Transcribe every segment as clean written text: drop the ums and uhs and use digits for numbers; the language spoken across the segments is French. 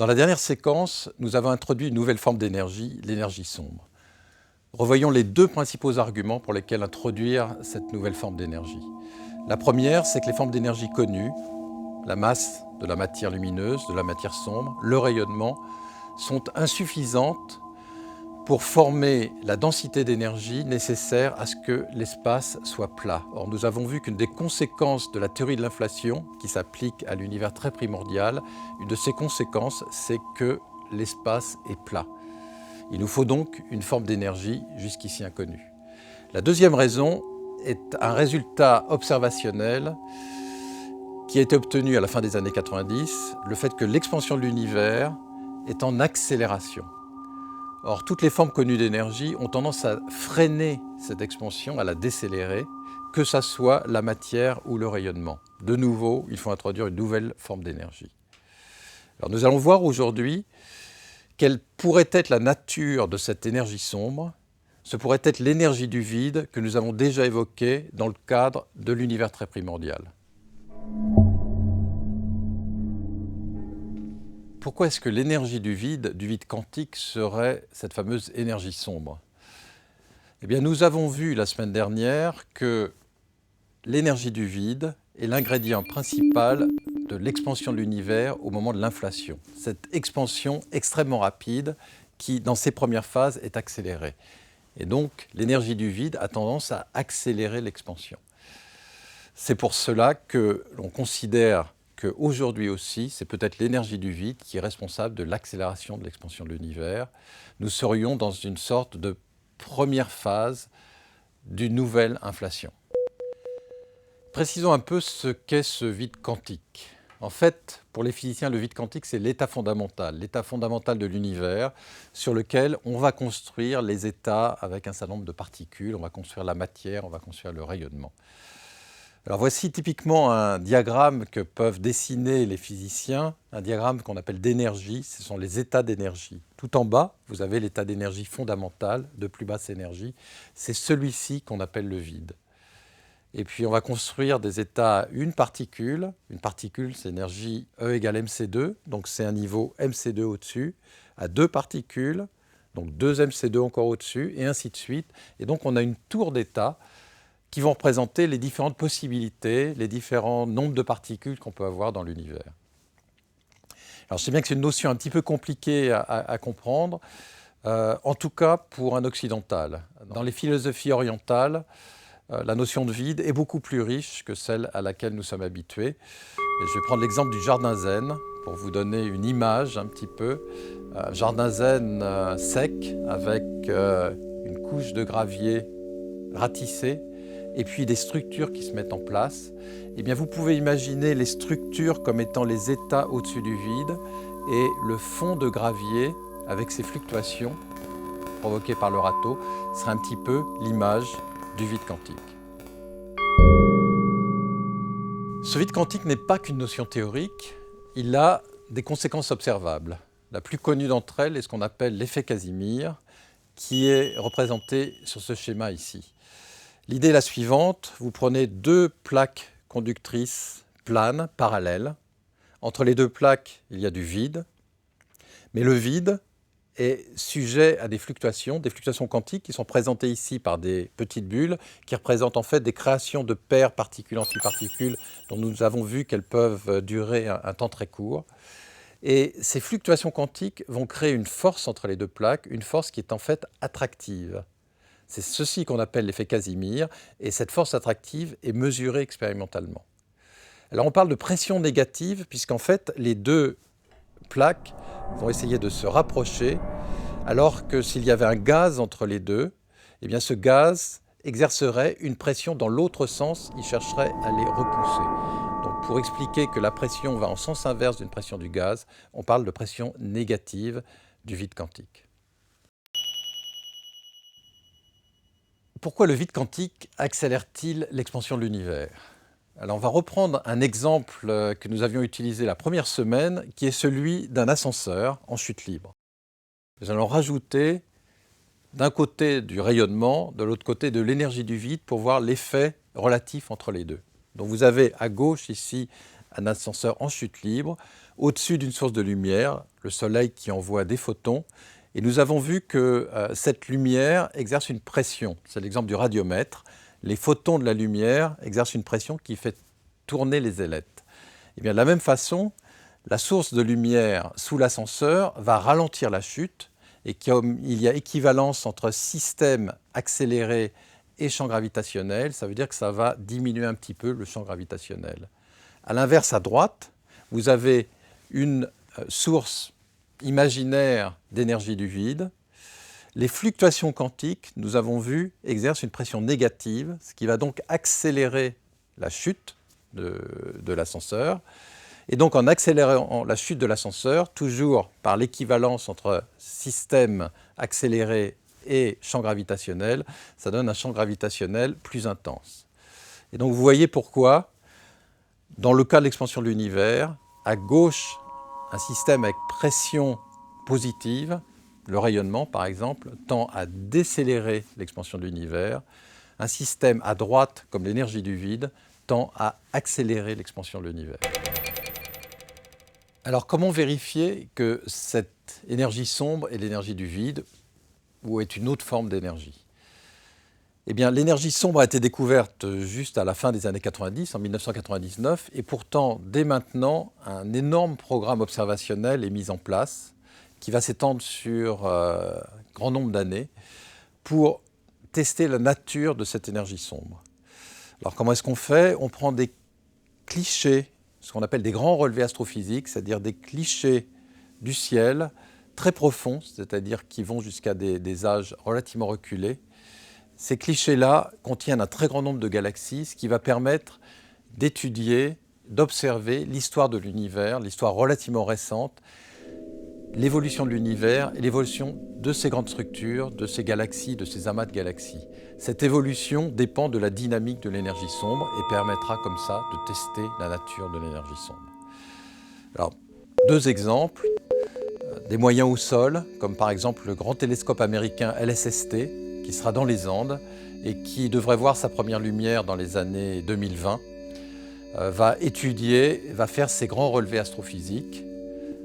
Dans la dernière séquence, nous avons introduit une nouvelle forme d'énergie, l'énergie sombre. Revoyons les deux principaux arguments pour lesquels introduire cette nouvelle forme d'énergie. La première, c'est que les formes d'énergie connues, la masse de la matière lumineuse, de la matière sombre, le rayonnement, sont insuffisantes pour former la densité d'énergie nécessaire à ce que l'espace soit plat. Or, nous avons vu qu'une des conséquences de la théorie de l'inflation, qui s'applique à l'univers très primordial, une de ces conséquences, c'est que l'espace est plat. Il nous faut donc une forme d'énergie jusqu'ici inconnue. La deuxième raison est un résultat observationnel qui a été obtenu à la fin des années 90, le fait que l'expansion de l'univers est en accélération. Or, toutes les formes connues d'énergie ont tendance à freiner cette expansion, à la décélérer, que ce soit la matière ou le rayonnement. De nouveau, il faut introduire une nouvelle forme d'énergie. Alors, nous allons voir aujourd'hui quelle pourrait être la nature de cette énergie sombre. Ce pourrait être l'énergie du vide que nous avons déjà évoquée dans le cadre de l'univers très primordial. Pourquoi est-ce que l'énergie du vide quantique, serait cette fameuse énergie sombre? Eh bien, nous avons vu la semaine dernière que l'énergie du vide est l'ingrédient principal de l'expansion de l'univers au moment de l'inflation. Cette expansion extrêmement rapide qui, dans ses premières phases, est accélérée. Et donc, l'énergie du vide a tendance à accélérer l'expansion. C'est pour cela que l'on considère qu'aujourd'hui aussi, c'est peut-être l'énergie du vide qui est responsable de l'accélération de l'expansion de l'univers. Nous serions dans une sorte de première phase d'une nouvelle inflation. Précisons un peu ce qu'est ce vide quantique. En fait, pour les physiciens, le vide quantique, c'est l'état fondamental de l'univers sur lequel on va construire les états avec un certain nombre de particules, on va construire la matière, on va construire le rayonnement. Alors voici typiquement un diagramme que peuvent dessiner les physiciens, un diagramme qu'on appelle d'énergie, ce sont les états d'énergie. Tout en bas, vous avez l'état d'énergie fondamental, de plus basse énergie, c'est celui-ci qu'on appelle le vide. Et puis on va construire des états à une particule c'est énergie E égale mc2, donc c'est un niveau mc2 au-dessus, à deux particules, donc 2 mc2 encore au-dessus, et ainsi de suite. Et donc on a une tour d'états qui vont représenter les différentes possibilités, les différents nombres de particules qu'on peut avoir dans l'univers. Alors je sais bien que c'est une notion un petit peu compliquée à comprendre, en tout cas pour un occidental. Dans les philosophies orientales, la notion de vide est beaucoup plus riche que celle à laquelle nous sommes habitués. Et je vais prendre l'exemple du jardin zen pour vous donner une image un petit peu. Un jardin zen sec avec une couche de gravier ratissée et puis des structures qui se mettent en place. Eh bien, vous pouvez imaginer les structures comme étant les états au-dessus du vide et le fond de gravier avec ses fluctuations provoquées par le râteau serait un petit peu l'image du vide quantique. Ce vide quantique n'est pas qu'une notion théorique, il a des conséquences observables. La plus connue d'entre elles est ce qu'on appelle l'effet Casimir, qui est représenté sur ce schéma ici. L'idée est la suivante, vous prenez deux plaques conductrices planes, parallèles. Entre les deux plaques, il y a du vide, mais le vide est sujet à des fluctuations quantiques qui sont présentées ici par des petites bulles qui représentent en fait des créations de paires particules-antiparticules dont nous avons vu qu'elles peuvent durer un temps très court. Et ces fluctuations quantiques vont créer une force entre les deux plaques, une force qui est en fait attractive. C'est ceci qu'on appelle l'effet Casimir, et cette force attractive est mesurée expérimentalement. Alors on parle de pression négative, puisqu'en fait les deux plaques vont essayer de se rapprocher, alors que s'il y avait un gaz entre les deux, eh bien ce gaz exercerait une pression dans l'autre sens, il chercherait à les repousser. Donc pour expliquer que la pression va en sens inverse d'une pression du gaz, on parle de pression négative du vide quantique. Pourquoi le vide quantique accélère-t-il l'expansion de l'univers? Alors on va reprendre un exemple que nous avions utilisé la première semaine, qui est celui d'un ascenseur en chute libre. Nous allons rajouter d'un côté du rayonnement, de l'autre côté de l'énergie du vide pour voir l'effet relatif entre les deux. Donc vous avez à gauche ici un ascenseur en chute libre, au-dessus d'une source de lumière, le Soleil qui envoie des photons. Et nous avons vu que cette lumière exerce une pression. C'est l'exemple du radiomètre. Les photons de la lumière exercent une pression qui fait tourner les ailettes. Et bien, de la même façon, la source de lumière sous l'ascenseur va ralentir la chute et il y a équivalence entre système accéléré et champ gravitationnel. Ça veut dire que ça va diminuer un petit peu le champ gravitationnel. À l'inverse, à droite, vous avez une source imaginaire d'énergie du vide. Les fluctuations quantiques, nous avons vu, exercent une pression négative, ce qui va donc accélérer la chute de l'ascenseur. Et donc en accélérant la chute de l'ascenseur, toujours par l'équivalence entre système accéléré et champ gravitationnel, ça donne un champ gravitationnel plus intense. Et donc vous voyez pourquoi, dans le cas de l'expansion de l'univers, à gauche, un système avec pression positive, le rayonnement par exemple, tend à décélérer l'expansion de l'univers. Un système à droite, comme l'énergie du vide, tend à accélérer l'expansion de l'univers. Alors comment vérifier que cette énergie sombre est l'énergie du vide ou est une autre forme d'énergie? Eh bien, l'énergie sombre a été découverte juste à la fin des années 90, en 1999, et pourtant, dès maintenant, un énorme programme observationnel est mis en place qui va s'étendre sur un grand nombre d'années pour tester la nature de cette énergie sombre. Alors comment est-ce qu'on fait? On prend des clichés, ce qu'on appelle des grands relevés astrophysiques, c'est-à-dire des clichés du ciel très profonds, c'est-à-dire qui vont jusqu'à des âges relativement reculés. Ces clichés-là contiennent un très grand nombre de galaxies, ce qui va permettre d'étudier, d'observer l'histoire de l'univers, l'histoire relativement récente, l'évolution de l'univers et l'évolution de ces grandes structures, de ces galaxies, de ces amas de galaxies. Cette évolution dépend de la dynamique de l'énergie sombre et permettra comme ça de tester la nature de l'énergie sombre. Alors, deux exemples, des moyens au sol, comme par exemple le grand télescope américain LSST, qui sera dans les Andes et qui devrait voir sa première lumière dans les années 2020, va faire ses grands relevés astrophysiques.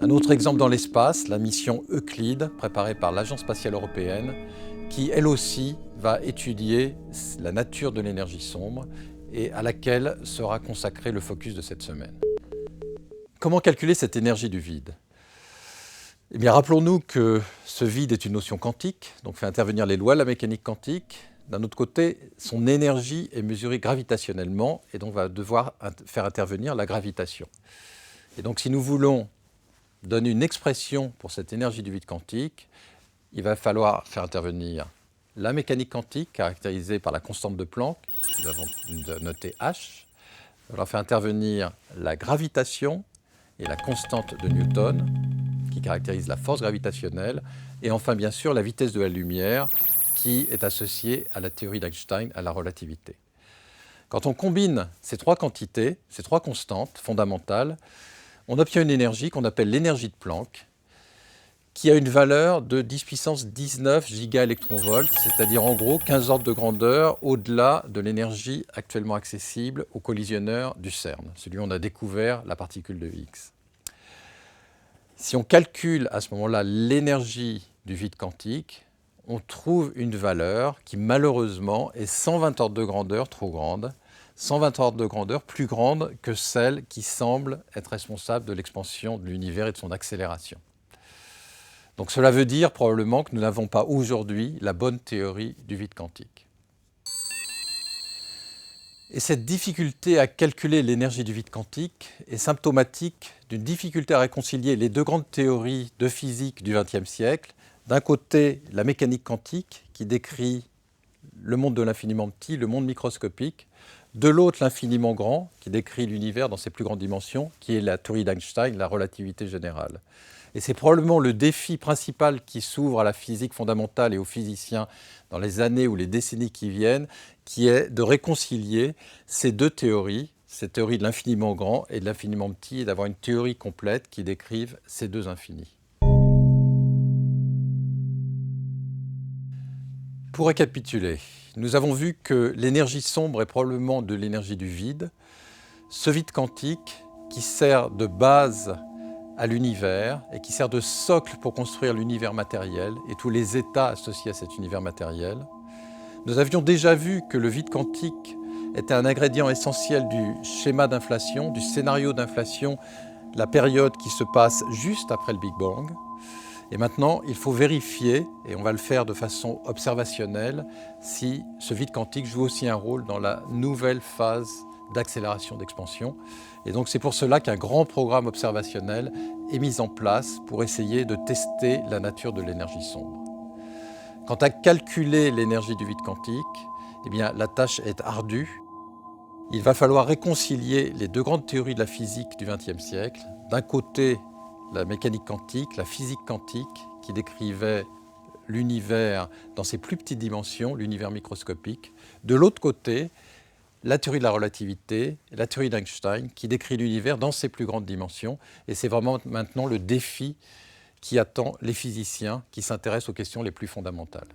Un autre exemple dans l'espace, la mission Euclide, préparée par l'Agence spatiale européenne, qui elle aussi va étudier la nature de l'énergie sombre et à laquelle sera consacré le focus de cette semaine. Comment calculer cette énergie du vide? Eh bien, rappelons-nous que ce vide est une notion quantique, donc fait intervenir les lois de la mécanique quantique. D'un autre côté, son énergie est mesurée gravitationnellement et donc va devoir faire intervenir la gravitation. Et donc, si nous voulons donner une expression pour cette énergie du vide quantique, il va falloir faire intervenir la mécanique quantique, caractérisée par la constante de Planck, nous avons noté H. Il va falloir faire intervenir la gravitation et la constante de Newton, qui caractérise la force gravitationnelle, et enfin, bien sûr, la vitesse de la lumière, qui est associée à la théorie d'Einstein, à la relativité. Quand on combine ces trois quantités, ces trois constantes fondamentales, on obtient une énergie qu'on appelle l'énergie de Planck, qui a une valeur de 10 puissance 19 gigaélectronvolts, c'est-à-dire en gros 15 ordres de grandeur au-delà de l'énergie actuellement accessible au collisionneur du CERN, celui où on a découvert la particule de Higgs. Si on calcule à ce moment-là l'énergie du vide quantique, on trouve une valeur qui malheureusement est 120 ordres de grandeur trop grande, 120 ordres de grandeur plus grande que celle qui semble être responsable de l'expansion de l'univers et de son accélération. Donc cela veut dire probablement que nous n'avons pas aujourd'hui la bonne théorie du vide quantique. Et cette difficulté à calculer l'énergie du vide quantique est symptomatique d'une difficulté à réconcilier les deux grandes théories de physique du XXe siècle. D'un côté, la mécanique quantique qui décrit le monde de l'infiniment petit, le monde microscopique. De l'autre, l'infiniment grand qui décrit l'univers dans ses plus grandes dimensions, qui est la théorie d'Einstein, la relativité générale. Et c'est probablement le défi principal qui s'ouvre à la physique fondamentale et aux physiciens dans les années ou les décennies qui viennent, qui est de réconcilier ces deux théories, cette théorie de l'infiniment grand et de l'infiniment petit, et d'avoir une théorie complète qui décrive ces deux infinis. Pour récapituler, nous avons vu que l'énergie sombre est probablement de l'énergie du vide. Ce vide quantique qui sert de base à l'univers et qui sert de socle pour construire l'univers matériel et tous les états associés à cet univers matériel. Nous avions déjà vu que le vide quantique était un ingrédient essentiel du schéma d'inflation, du scénario d'inflation, la période qui se passe juste après le Big Bang. Et maintenant, il faut vérifier, et on va le faire de façon observationnelle, si ce vide quantique joue aussi un rôle dans la nouvelle phase d'accélération d'expansion. Et donc c'est pour cela qu'un grand programme observationnel est mis en place pour essayer de tester la nature de l'énergie sombre. Quant à calculer l'énergie du vide quantique, eh bien, la tâche est ardue. Il va falloir réconcilier les deux grandes théories de la physique du XXe siècle. D'un côté, la mécanique quantique, la physique quantique, qui décrivait l'univers dans ses plus petites dimensions, l'univers microscopique. De l'autre côté, la théorie de la relativité, la théorie d'Einstein, qui décrit l'univers dans ses plus grandes dimensions. Et c'est vraiment maintenant le défi qui attend les physiciens qui s'intéressent aux questions les plus fondamentales.